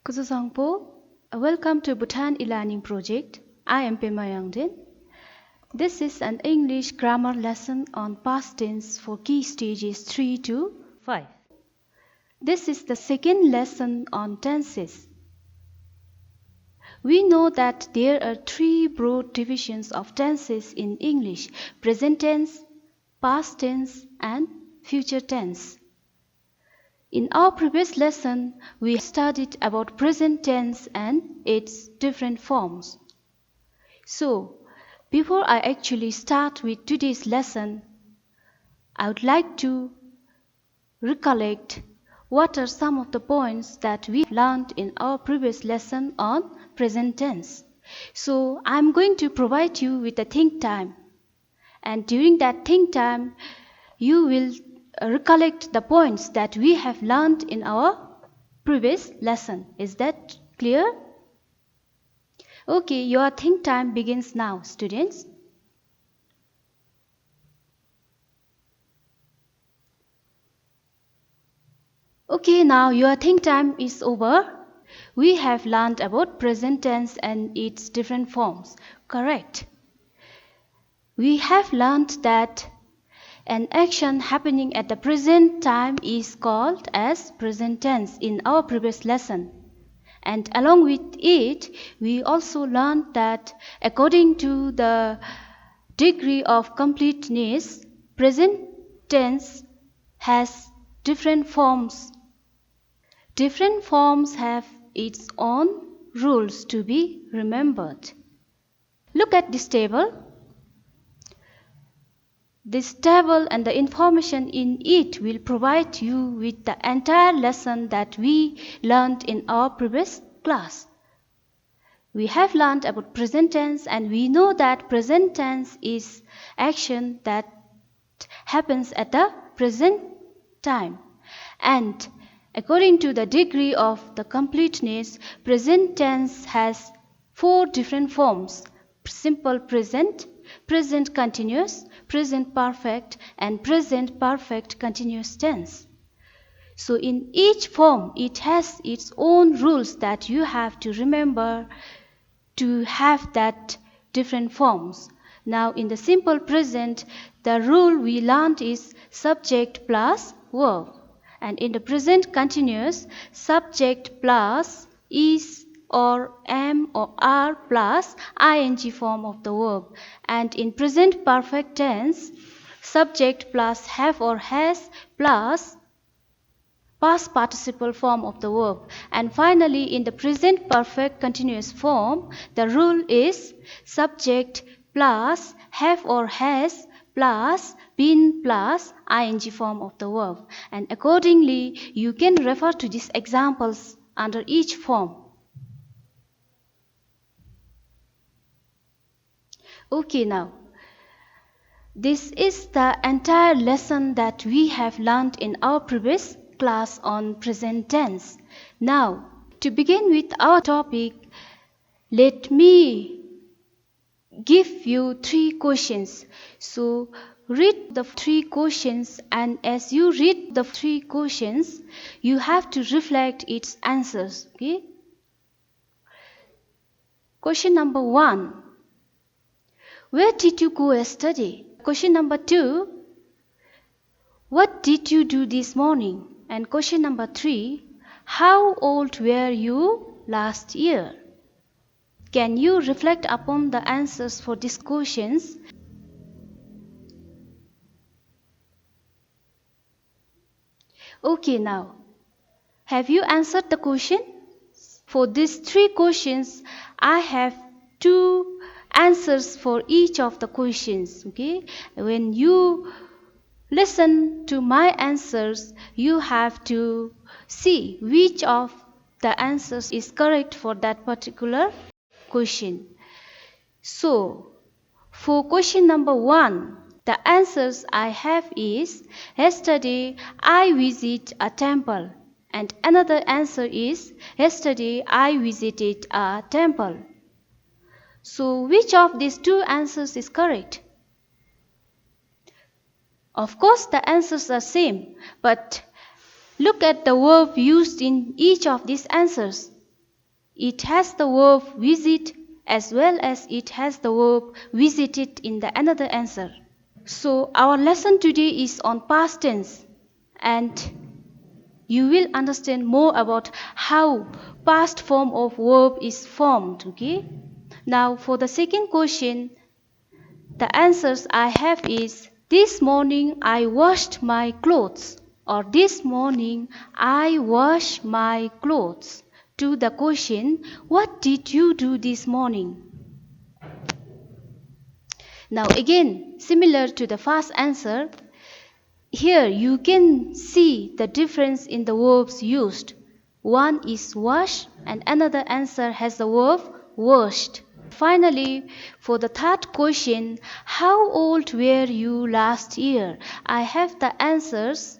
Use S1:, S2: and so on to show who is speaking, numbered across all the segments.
S1: Kususangpo, welcome to Bhutan e-learning project. I am Pema Yangden. This is an English grammar lesson on past tense for key stages 3 to 5. This is the second lesson on tenses. We know that there are three broad divisions of tenses in English: present tense, past tense, and future tense. In our previous lesson, we studied about present tense and its different forms. So, before I actually start with today's lesson, I would like to recollect what are some of the points that we learned in our previous lesson on present tense. So, I am going to provide you with a think time, and during that think time, you will recollect the points that we have learned in our previous lesson. Is that clear? Okay, your think time begins now, students. Okay, now your think time is over. We have learned about present tense and its different forms. Correct. We have learned that an action happening at the present time is called as present tense in our previous lesson. And along with it, we also learned that according to the degree of completeness, present tense has different forms. Different forms have its own rules to be remembered. Look at this table. This table and the information in it will provide you with the entire lesson that we learned in our previous class. We have learned about present tense, and we know that present tense is action that happens at the present time. And according to the degree of the completeness, present tense has four different forms: simple present, present continuous, present perfect, and present perfect continuous tense. So in each form, it has its own rules that you have to remember to have that different forms. Now in the simple present, the rule we learned is subject plus verb. And in the present continuous, subject plus is or am or are plus ing form of the verb. And in present perfect tense, subject plus have or has plus past participle form of the verb. And finally, in the present perfect continuous form, the rule is subject plus have or has plus been plus ing form of the verb. And accordingly, you can refer to these examples under each form. Okay, now, this is the entire lesson that we have learned in our previous class on present tense. Now, to begin with our topic, let me give you three questions. So, read the three questions, and as you read the three questions, you have to reflect its answers. Okay? Question number 1. Where did you go yesterday? Question number 2. What did you do this morning? And question number 3. How old were you last year? Can you reflect upon the answers for these questions? Okay, now, have you answered the question? For these three questions, I have two answers for each of the questions. Okay, when you listen to my answers, you have to see which of the answers is correct for that particular question. So, for question number 1, the answers I have is: yesterday I visited a temple. And another answer is: yesterday I visited a temple. So, which of these two answers is correct? Of course, the answers are same, but look at the verb used in each of these answers. It has the verb visit as well as it has the verb visited in the another answer. So our lesson today is on past tense, and you will understand more about how past form of verb is formed. Okay. Now for the second question, the answers I have is this morning I washed my clothes, or this morning I wash my clothes. To the question, what did you do this morning? Now again, similar to the first answer, here you can see the difference in the verbs used. One is wash and another answer has the verb washed. Finally, for the third question, how old were you last year? I have the answers.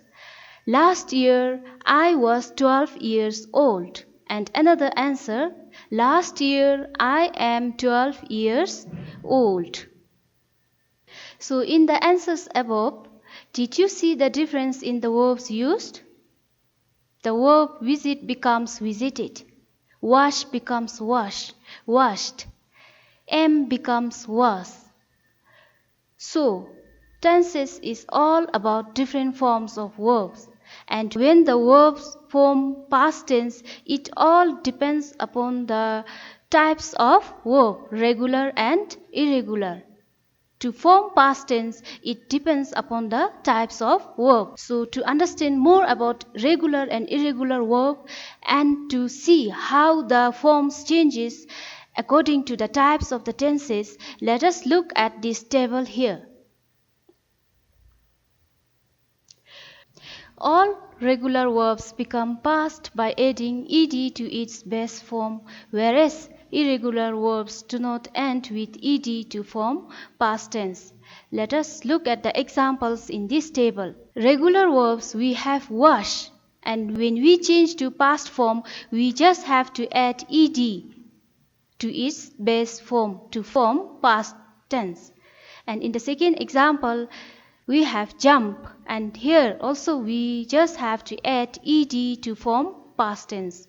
S1: Last year I was 12 years old. And another answer, last year I am 12 years old. So in the answers above, did you see the difference in the verbs used? The verb visit becomes visited. Wash becomes washed. Am becomes was. So, tenses is all about different forms of verbs. And when the verbs form past tense, it all depends upon the types of verb, regular and irregular. To form past tense, it depends upon the types of verb. So to understand more about regular and irregular verb and to see how the forms changes according to the types of the tenses, let us look at this table here. All regular verbs become past by adding ed to its base form, whereas irregular verbs do not end with ed to form past tense. Let us look at the examples in this table. Regular verbs we have wash, and when we change to past form, we just have to add ed to its base form to form past tense. And in the second example, we have jump, and here also we just have to add ed to form past tense.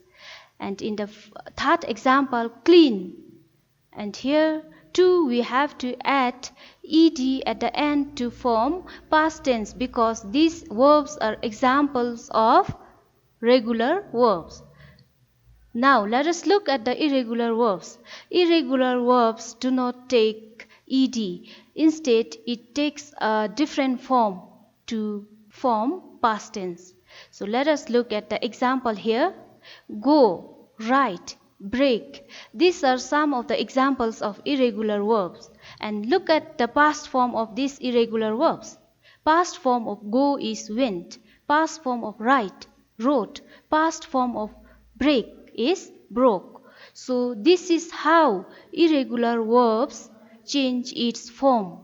S1: And in the third example, clean, and here too we have to add ed at the end to form past tense because these verbs are examples of regular verbs. Now let us look at the irregular verbs. Irregular verbs do not take ed. Instead, it takes a different form to form past tense. So let us look at the example here. Go, write, break. These are some of the examples of irregular verbs. And look at the past form of these irregular verbs. Past form of go is went. Past form of write, wrote. Past form of break is broke. So this is how irregular verbs change its form.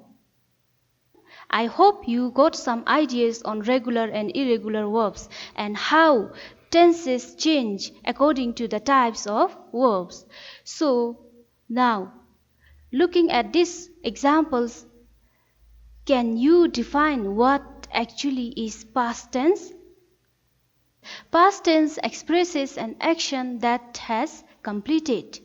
S1: I hope you got some ideas on regular and irregular verbs and how tenses change according to the types of verbs. So now, looking at these examples, can you define what actually is past tense? Past tense expresses an action that has completed.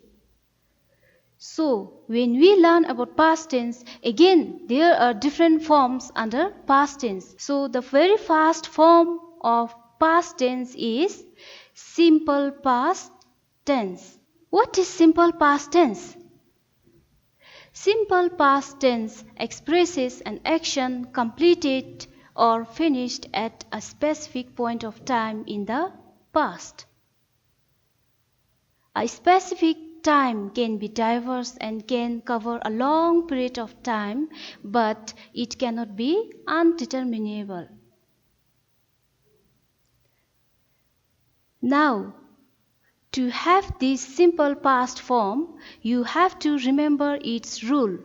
S1: So, when we learn about past tense, again there are different forms under past tense. So, the very first form of past tense is simple past tense. What is simple past tense? Simple past tense expresses an action completed or finished at a specific point of time in the past. A specific time can be diverse and can cover a long period of time, but it cannot be undeterminable. Now, to have this simple past form, you have to remember its rule.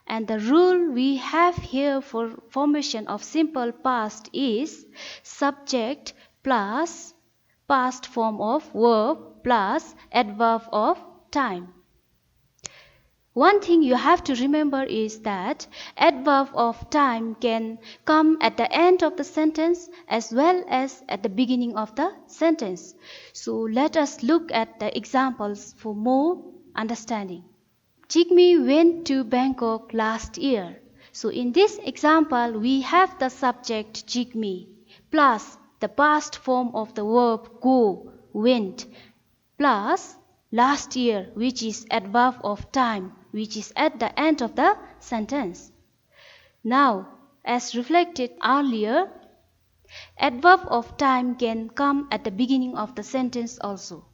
S1: And the rule we have here for formation of simple past is subject plus past form of verb plus adverb of time. One thing you have to remember is that adverb of time can come at the end of the sentence as well as at the beginning of the sentence. So let us look at the examples for more understanding. Jigme went to Bangkok last year. So in this example, we have the subject Jigme plus the past form of the verb go, went, plus last year, which is adverb of time, which is at the end of the sentence. Now, as reflected earlier, adverb of time can come at the beginning of the sentence also.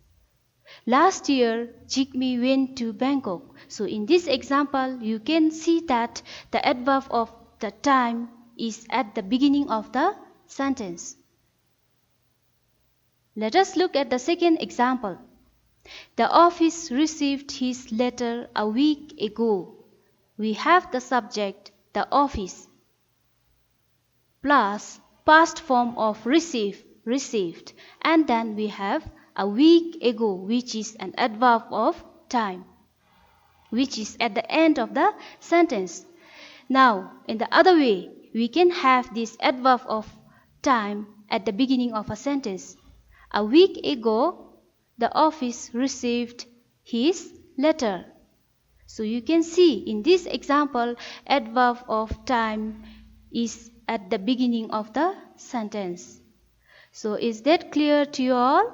S1: Last year, Jigme went to Bangkok. So in this example, you can see that the adverb of the time is at the beginning of the sentence. Let us look at the second example. The office received his letter a week ago. We have the subject, the office, plus past form of receive, received, and then we have a week ago, which is an adverb of time, which is at the end of the sentence. Now, in the other way, we can have this adverb of time at the beginning of a sentence. A week ago, the office received his letter. So you can see in this example, adverb of time is at the beginning of the sentence. So is that clear to you all?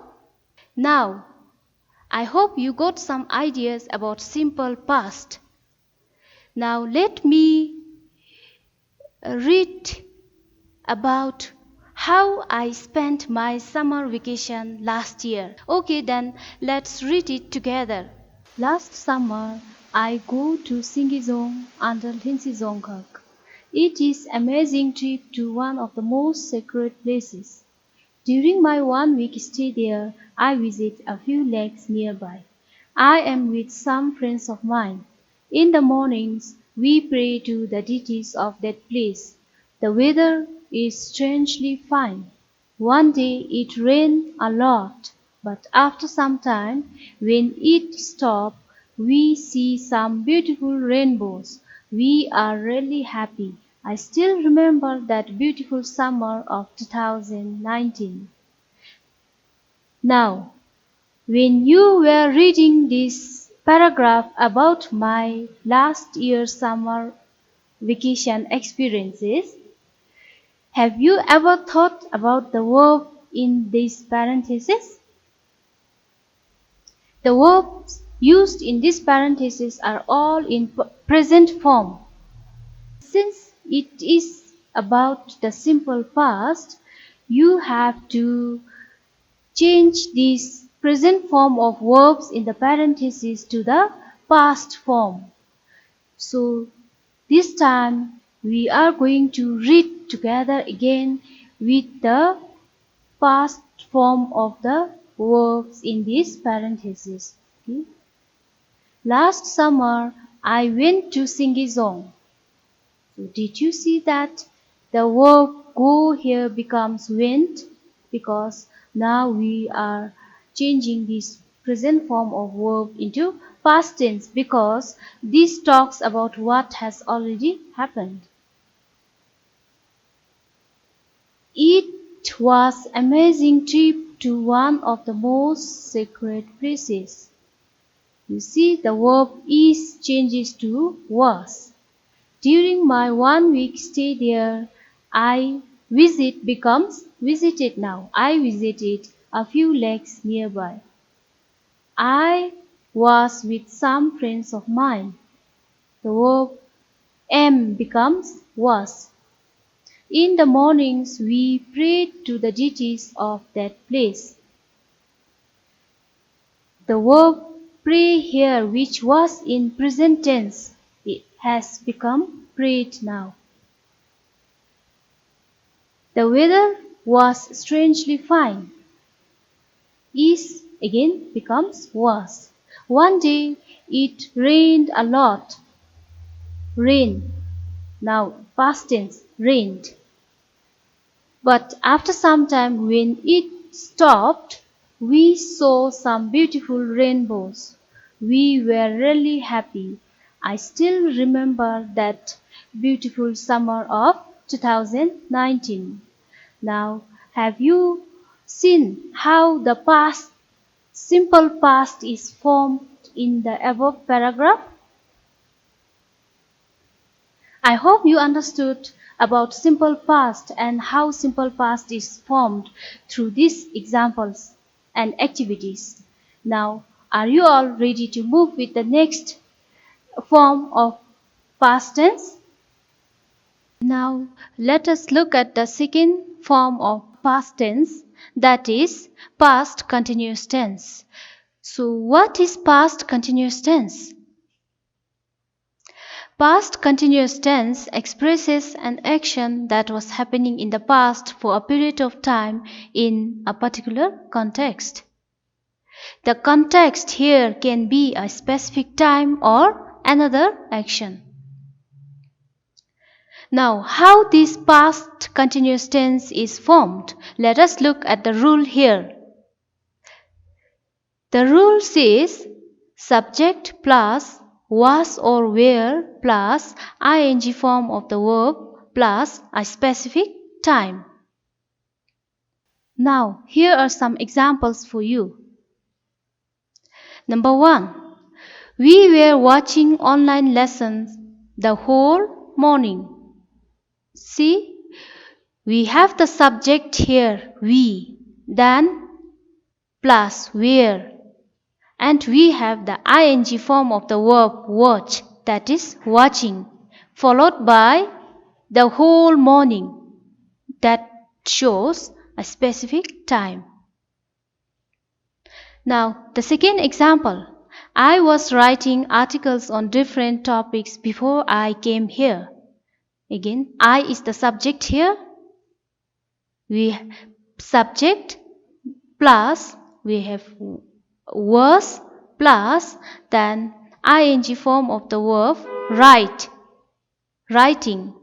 S1: Now, I hope you got some ideas about simple past. Now let me read about how I spent my summer vacation last year. Okay, then let's read it together. Last summer, I go to Singizong under Hinsizongkak. It is amazing trip to one of the most sacred places. During my 1 week stay there, I visit a few lakes nearby. I am with some friends of mine. In the mornings, we pray to the deities of that place. The weather is strangely fine. One day it rained a lot, but after some time, when it stopped, we see some beautiful rainbows. We are really happy. I still remember that beautiful summer of 2019. Now, when you were reading this paragraph about my last year's summer vacation experiences, have you ever thought about the verb in these parentheses? The verbs used in this parenthesis are all in present form. Since it is about the simple past, you have to change this present form of verbs in the parentheses to the past form. So this time we are going to read together again with the past form of the verbs in these parentheses. Okay. Last summer I went to Singizong. So did you see that the verb go here becomes went, because now we are changing this present form of verb into past tense, because this talks about what has already happened. It was amazing trip to one of the most sacred places. You see the verb is changes to was. During my 1 week stay there, I visit becomes visited now. I visited a few lakes nearby. I was with some friends of mine. The verb am becomes was. In the mornings we prayed to the deities of that place. The verb pray here, which was in present tense, it has become prayed now. The weather was strangely fine. Is again becomes was. One day it rained a lot. Rain. Now past tense, rained. But after some time, when it stopped, we saw some beautiful rainbows. We were really happy. I still remember that beautiful summer of 2019. Now, have you seen how the past, simple past is formed in the above paragraph? I hope you understood about simple past and how simple past is formed through these examples and activities. Now, are you all ready to move with the next form of past tense? Now, let us look at the second form of past tense, that is past continuous tense. So, what is past continuous tense? Past continuous tense expresses an action that was happening in the past for a period of time in a particular context. The context here can be a specific time or another action. Now, how this past continuous tense is formed, let us look at the rule here. The rule says subject plus was or were plus ing form of the verb plus a specific time. Now, here are some examples for you. Number 1. We were watching online lessons the whole morning. See, we have the subject here, we, then plus were, and we have the ing form of the verb watch, that is watching, followed by the whole morning, that shows a specific time. Now, the second example, I was writing articles on different topics before I came here. Again, I is the subject here. We subject plus we have was plus then ing form of the verb write, writing.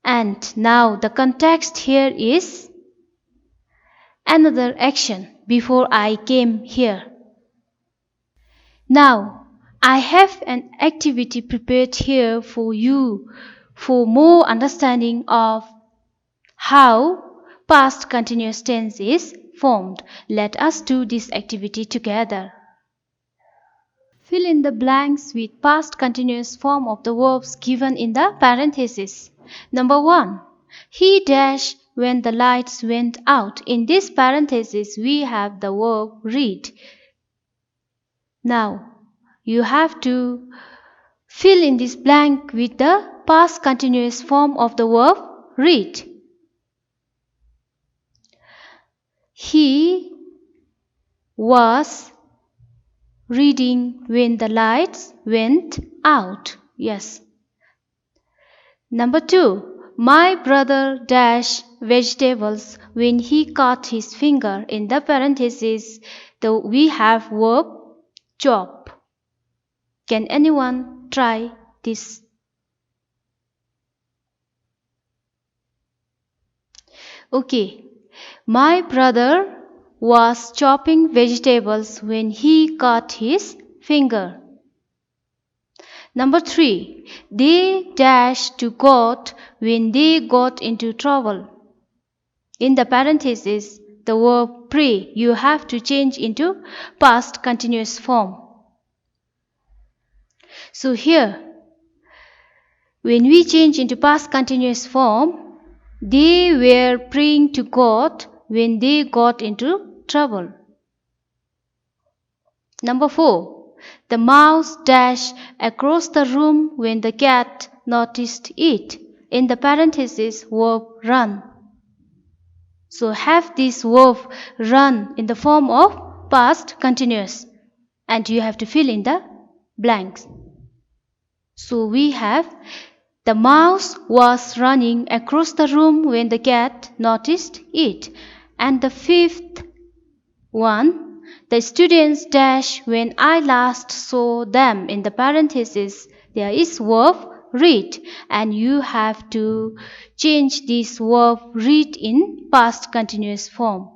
S1: And now the context here is another action before I came here. Now, I have an activity prepared here for you for more understanding of how past continuous tense is formed. Let us do this activity together. Fill in the blanks with past continuous form of the verbs given in the parentheses. Number 1. He dashed when the lights went out. In this parenthesis, we have the verb read. Now, you have to fill in this blank with the past continuous form of the verb read. He was reading when the lights went out. Yes. Number 2. My brother dashed vegetables when he cut his finger. In the parentheses, we have verb chop. Can anyone try this? Okay. My brother was chopping vegetables when he cut his finger. Number 3. They dashed to God when they got into trouble. In the parentheses, the verb pray you have to change into past continuous form. So here, when we change into past continuous form, they were praying to God when they got into trouble. Number 4. The mouse dashed across the room when the cat noticed it. In the parentheses, verb run. So have this verb run in the form of past continuous. And you have to fill in the blanks. So we have the mouse was running across the room when the cat noticed it. And the fifth one, the students dash when I last saw them. In the parentheses, there is verb read, and you have to change this verb read in past continuous form.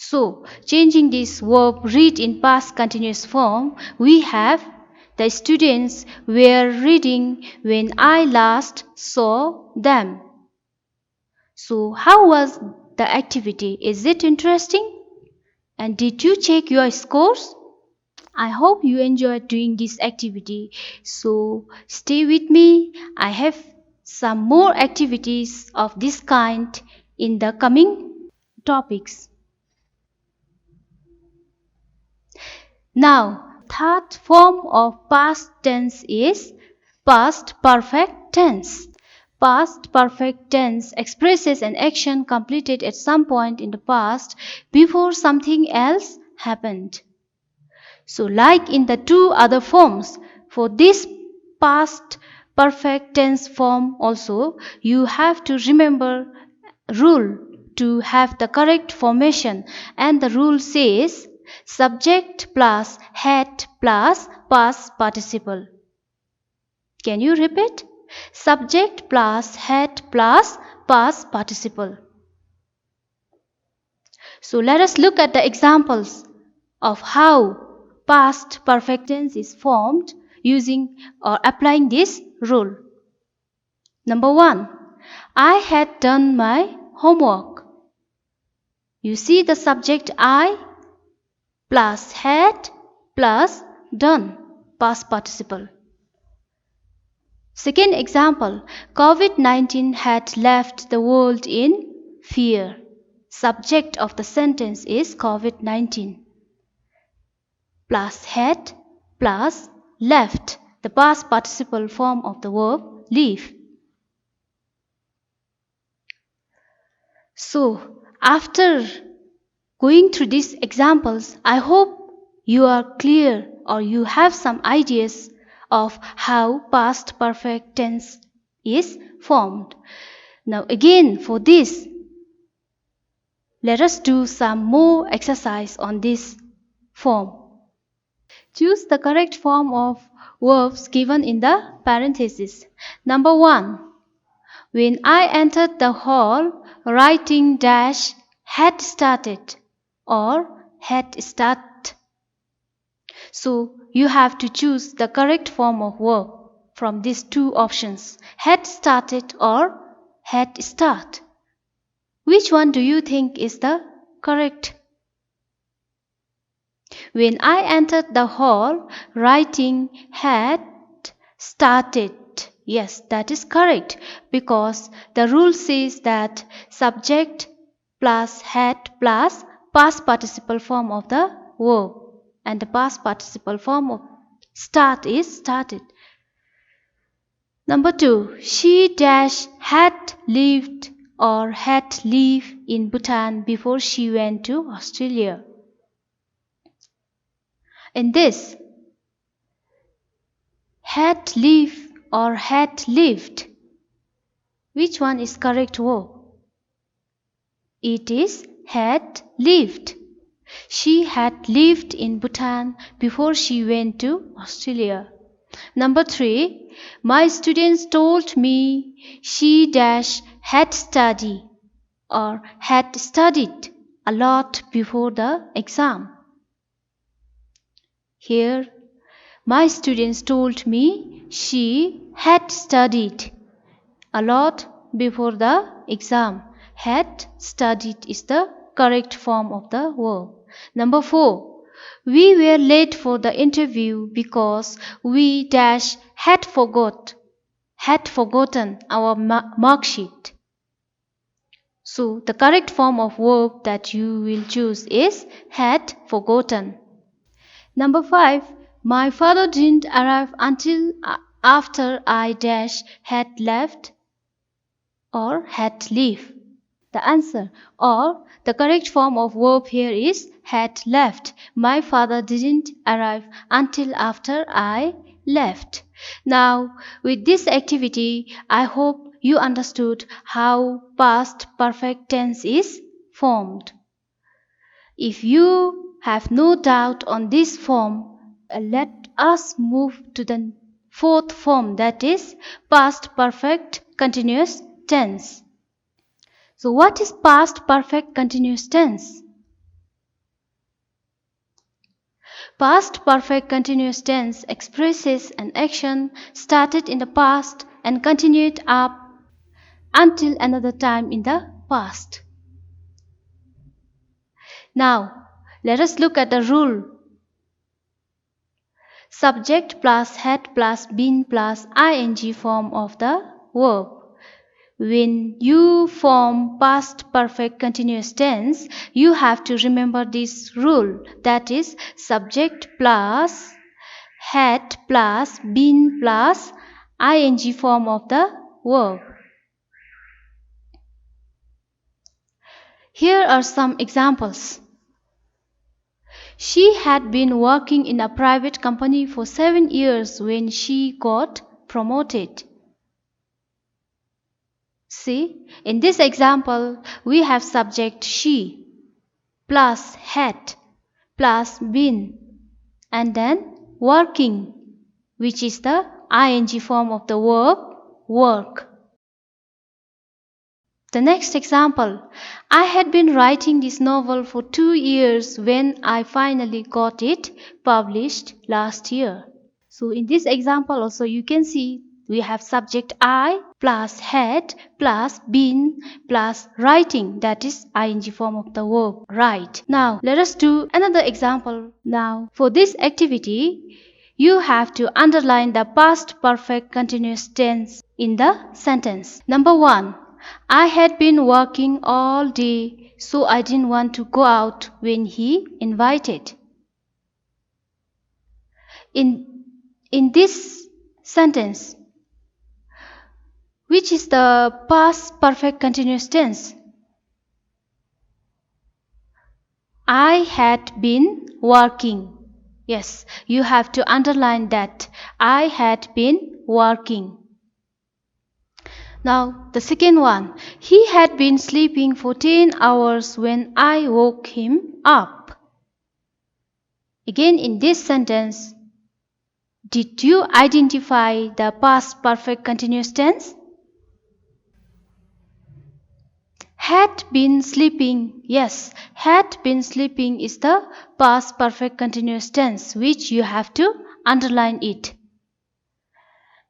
S1: So, changing this verb read in past continuous form, we have the students were reading when I last saw them. So, how was the activity? Is it interesting? And did you check your scores? I hope you enjoyed doing this activity. So, stay with me. I have some more activities of this kind in the coming topics. Now, third form of past tense is past perfect tense. Past perfect tense expresses an action completed at some point in the past before something else happened. So, like in the two other forms, for this past perfect tense form also, you have to remember rule to have the correct formation, and the rule says subject plus had plus past participle. Can you repeat? Subject plus had plus past participle. So let us look at the examples of how past perfect tense is formed using or applying this rule. Number 1. I had done my homework. You see the subject I plus had plus done, past participle. Second example, COVID-19 had left the world in fear. Subject of the sentence is COVID-19. Plus had plus left, the past participle form of the verb leave. So, after going through these examples, I hope you are clear or you have some ideas of how past perfect tense is formed. Now again, for this, let us do some more exercise on this form. Choose the correct form of verbs given in the parenthesis. Number 1. When I entered the hall, writing dash had started or had start. So you have to choose the correct form of verb from these two options, had started or had start. Which one do you think is the correct? When I entered the hall, writing had started. Yes, that is correct, because the rule says that subject plus had plus past participle form of the verb, and the past participle form of start is started. Number 2, she dash had lived or had lived in Bhutan before she went to Australia. In this, had lived or had lived, which one is correct verb? It is had lived. She had lived in Bhutan before she went to Australia. Number 3, my students told me she dash had studied or had studied a lot before the exam. Here, my students told me she had studied a lot before the exam. Had studied is the correct form of the verb. Number 4. We were late for the interview because we dash had forgotten our mark sheet. So the correct form of verb that you will choose is had forgotten. Number 5. My father didn't arrive until after I dash had left or had leave. The answer or the correct form of verb here is had left. My father didn't arrive until after I left. Now, with this activity, I hope you understood how past perfect tense is formed. If you have no doubt on this form, let us move to the fourth form, that is past perfect continuous tense. So what is past perfect continuous tense? Past perfect continuous tense expresses an action started in the past and continued up until another time in the past. Now, let us look at the rule. Subject plus had plus been plus ing form of the verb. When you form past perfect continuous tense, you have to remember this rule, that is subject plus had plus been plus ing form of the verb. Here are some examples. She had been working in a private company for 7 years when she got promoted. See, in this example, we have subject she plus had plus been and then working, which is the ing form of the verb work. The next example, I had been writing this novel for 2 years when I finally got it published last year. So in this example also you can see we have subject I plus had plus been plus writing, that is ing form of the verb write. Now let us do another example. Now for this activity you have to underline the past perfect continuous tense in the sentence. Number 1. I had been working all day, so I didn't want to go out when he invited. In this sentence, which is the past perfect continuous tense? I had been working. Yes, you have to underline that. I had been working. Now, the second one. He had been sleeping for 10 hours when I woke him up. Again, in this sentence, did you identify the past perfect continuous tense? Had been sleeping. Yes, had been sleeping is the past perfect continuous tense, which you have to underline it.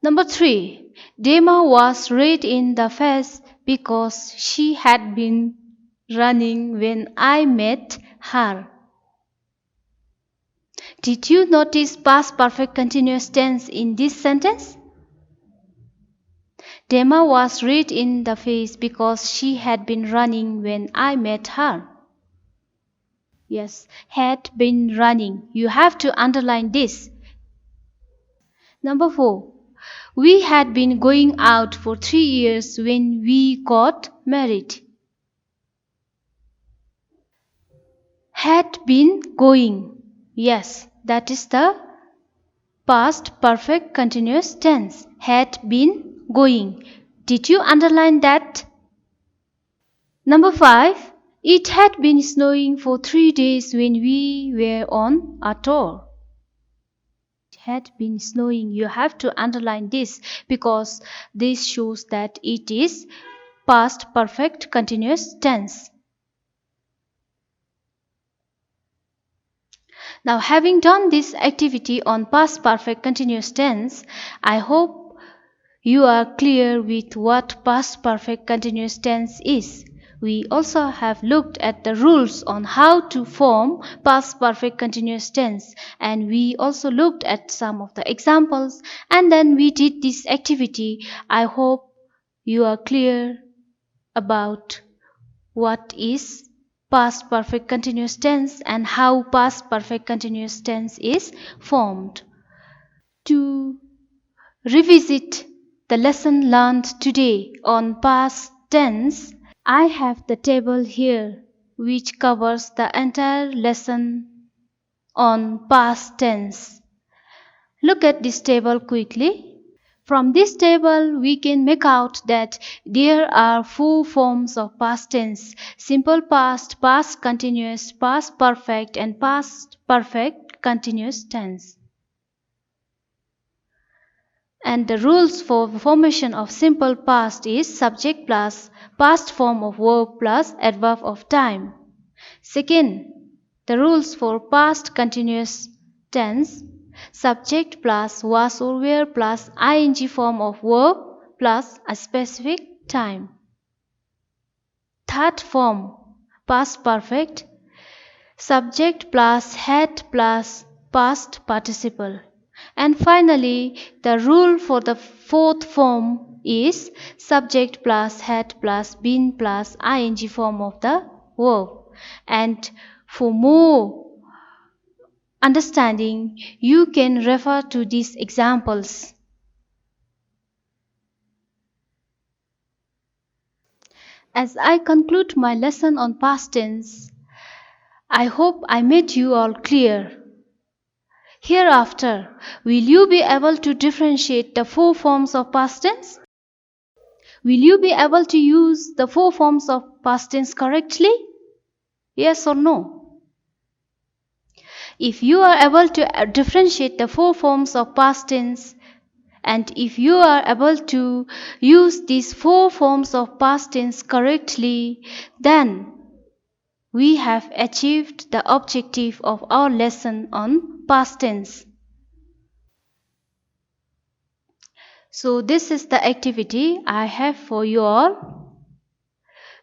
S1: Number 3. Dema was red in the face because she had been running when I met her. Did you notice past perfect continuous tense in this sentence? Dema was red in the face because she had been running when I met her. Yes, had been running. You have to underline this. Number 4. We had been going out for 3 years when we got married. Had been going. Yes, that is the past perfect continuous tense. Had been going. Did you underline that? Number 5. It had been snowing for 3 days when we were on a tour. It had been snowing. You have to underline this because this shows that it is past perfect continuous tense. Now, having done this activity on past perfect continuous tense, I hope you are clear with what past perfect continuous tense is. We also have looked at the rules on how to form past perfect continuous tense, and we also looked at some of the examples, and then we did this activity. I hope you are clear about what is past perfect continuous tense and how past perfect continuous tense is formed. To revisit the lesson learned today on past tense, I have the table here which covers the entire lesson on past tense. Look at this table quickly. From this table, we can make out that there are 4 forms of past tense: simple past, past continuous, past perfect, and past perfect continuous tense. And the rules for formation of simple past is subject plus past form of verb plus adverb of time. Second, the rules for past continuous tense, subject plus was or were plus ing form of verb plus a specific time. Third form, past perfect, subject plus had plus past participle. And finally, the rule for the fourth form is subject plus had plus been plus ing form of the verb. And for more understanding, you can refer to these examples. As I conclude my lesson on past tense, I hope I made you all clear. Hereafter, will you be able to differentiate the four forms of past tense? Will you be able to use the four forms of past tense correctly? Yes or no? If you are able to differentiate the four forms of past tense, and if you are able to use these four forms of past tense correctly, then we have achieved the objective of our lesson on past tense. So this is the activity I have for you all.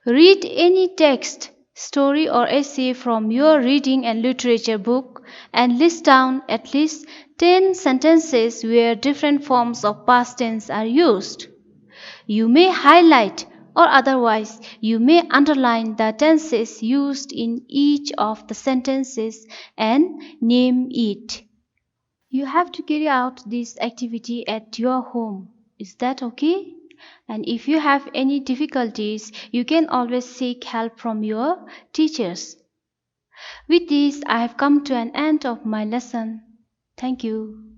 S1: Read any text, story or essay from your reading and literature book and list down at least 10 sentences where different forms of past tense are used. You may highlight or otherwise you may underline the tenses used in each of the sentences and name it. You have to carry out this activity at your home. Is that okay? And if you have any difficulties, you can always seek help from your teachers. With this, I have come to an end of my lesson. Thank you.